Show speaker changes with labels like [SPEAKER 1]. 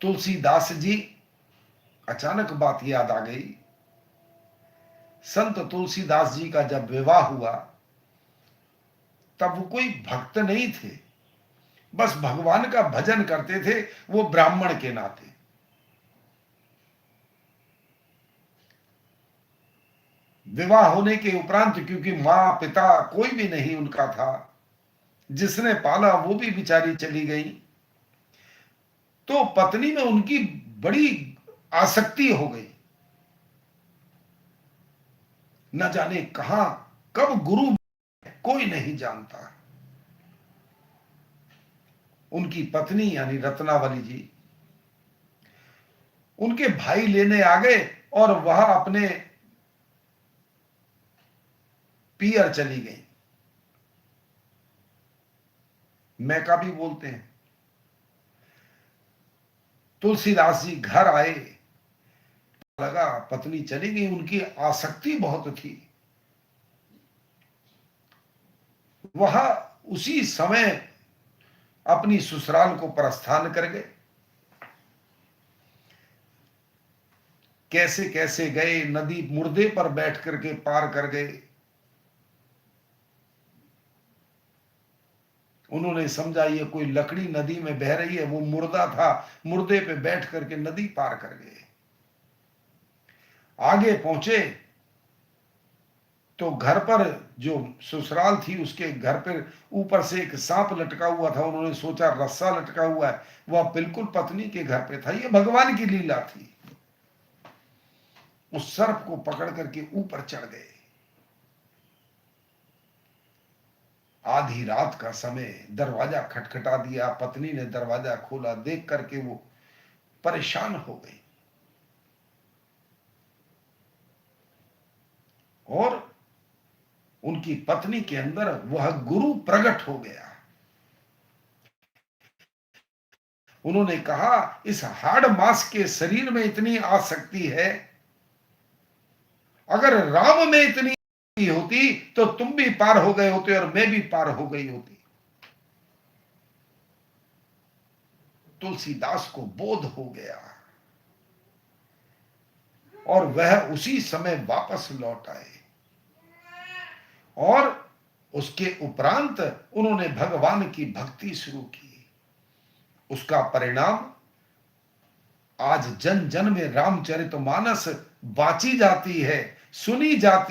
[SPEAKER 1] तुलसीदास जी, अचानक बात याद आ गई। संत तुलसीदास जी का जब विवाह हुआ तब वो कोई भक्त नहीं थे, बस भगवान का भजन करते थे, वो ब्राह्मण के नाते। विवाह होने के उपरांत, क्योंकि मां पिता कोई भी नहीं उनका था, जिसने पाला वो भी बेचारी चली गई, तो पत्नी में उनकी बड़ी आसक्ति हो गई। न जाने कहां कब गुरु कोई नहीं जानता। उनकी पत्नी यानी रत्नावली जी, उनके भाई लेने आ गए और वह अपने पियर चली गई। मैका भी बोलते हैं। तुलसीदास जी घर आए, लगा पत्नी चली गई, उनकी आसक्ति बहुत थी। वह उसी समय अपनी ससुराल को प्रस्थान कर गए। कैसे कैसे गए, नदी मुर्दे पर बैठ करके पार कर गए। उन्होंने समझा ये कोई लकड़ी नदी में बह रही है, वो मुर्दा था, मुर्दे पे बैठ करके नदी पार कर गए। आगे पहुंचे तो घर पर जो ससुराल थी उसके घर पर ऊपर से एक सांप लटका हुआ था। उन्होंने सोचा रस्सा लटका हुआ है, वह बिल्कुल पत्नी के घर पे था। यह भगवान की लीला थी। उस सर्प को पकड़ करके ऊपर चढ़ गए। आधी रात का समय, दरवाजा खटखटा दिया। पत्नी ने दरवाजा खोला, देख करके वो परेशान हो गई और उनकी पत्नी के अंदर वह गुरु प्रकट हो गया। उन्होंने कहा इस हाड़ मास के शरीर में इतनी आसक्ति है, अगर राम में इतनी होती तो तुम भी पार हो गए होते और मैं भी पार हो गई होती। तुलसीदास को बोध हो गया और वह उसी समय वापस लौट आए और उसके उपरांत उन्होंने भगवान की भक्ति शुरू की। उसका परिणाम आज जन जन में रामचरितमानस बांची जाती है, सुनी जाती